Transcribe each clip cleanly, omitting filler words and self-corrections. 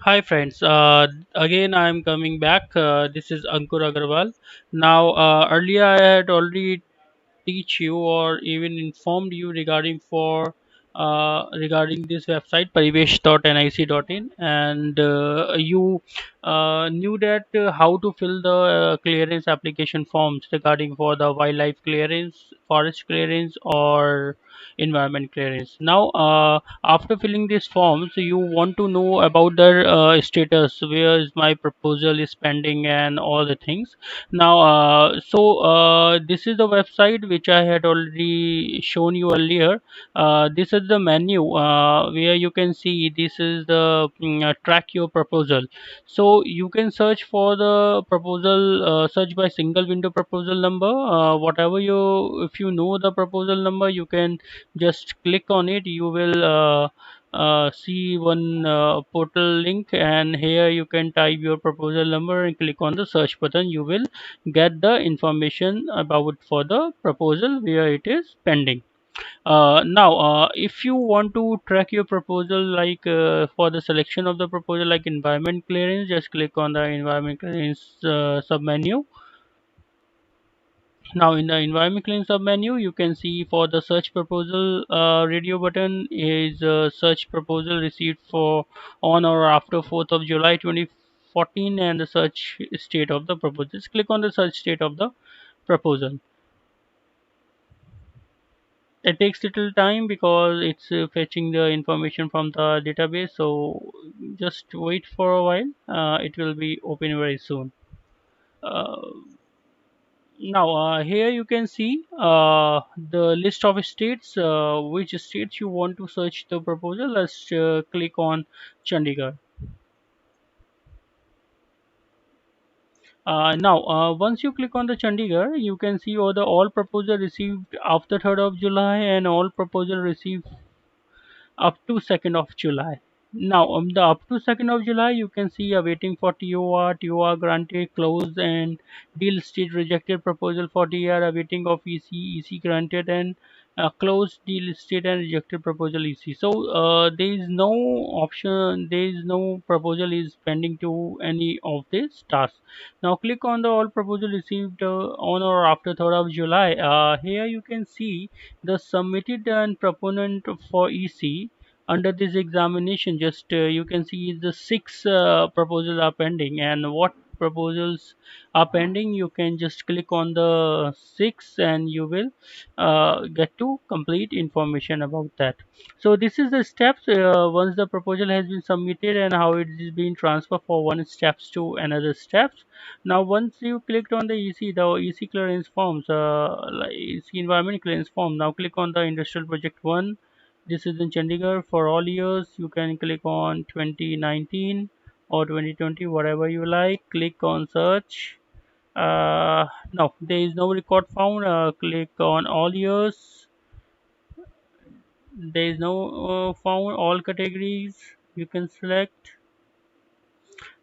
Hi friends, again I am coming back. This is Ankur Agarwal. Now, earlier I had already teach you or even informed you regarding this website parivesh.nic.in, and you knew that how to fill the clearance application forms regarding for the wildlife clearance, forest clearance, or environment clearance. Now, after filling these forms, you want to know about the status, where is my proposal is pending, and all the things. Now, this is the website which I had already shown you earlier. This is the menu where you can see this is the track your proposal. So you can search for the proposal, search by single window proposal number. Whatever you, if you know the proposal number, you can just click on it. You will see one portal link, and here you can type your proposal number and click on the search button. You will get the information about for the proposal where it is pending. Now, if you want to track your proposal, like for the selection of the proposal like environment clearance, just click on the environment clearance submenu. Now, in the environment clearance submenu, you can see for the search proposal radio button is search proposal received for on or after 4th of July 2014, and the search state of the proposal. Just click on the search state of the proposal. It takes little time because it's fetching the information from the database, so just wait for a while. It will be open very soon. uh, Now, here you can see the list of states, which states you want to search the proposal. Let's click on Chandigarh. Now, once you click on the Chandigarh, you can see all proposal received after 3rd of July and all proposal received up to 2nd of July. Now, the up to 2nd of July, you can see awaiting for TOR granted, closed, and deal state rejected proposal for TR, awaiting of EC granted, and closed deal state and rejected proposal EC. So, there is no option, there is no proposal is pending to any of these tasks. Now, click on the all proposal received on or after 3rd of July. Here you can see the submitted and proponent for EC under this examination. Just you can see the six proposals are pending, and what proposals are pending, you can just click on the six and you will get to complete information about that. So this is the steps once the proposal has been submitted and how it is being transferred for one steps to another steps. Now, once you clicked on the EC clearance forms, like EC environment clearance form, now click on the industrial project 1. This is in Chandigarh for all years. You can click on 2019 or 2020, whatever you like. Click on search. No, there is no record found. Click on all years. There is no found. All categories you can select.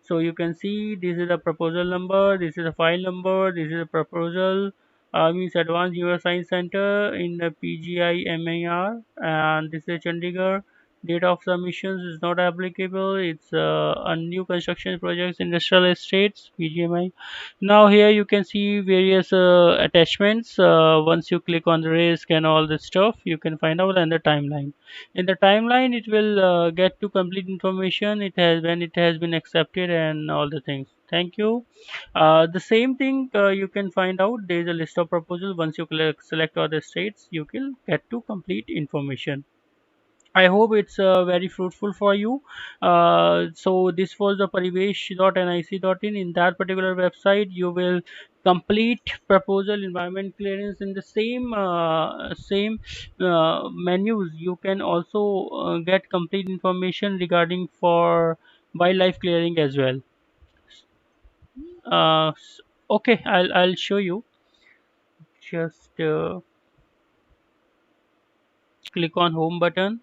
So you can see this is the proposal number, this is a file number, this is a proposal, means Advanced Neuroscience Center in the PGIMAR, and this is Chandigarh. Date of submissions is not applicable. It's a new construction projects, industrial estates, PGMI. Now here you can see various attachments. Once you click on the risk and all this stuff, you can find out, and the timeline. In the timeline, it will get to complete information. It has when it has been accepted and all the things. Thank you. The same thing you can find out. There is a list of proposals. Once you select all the states, you will get to complete information. I hope it's very fruitful for you. So this was the parivesh.nic.in. In that particular website, you will complete proposal environment clearance in the same menus. You can also get complete information regarding for wildlife clearing as well. Okay, I'll show you. Just click on home button.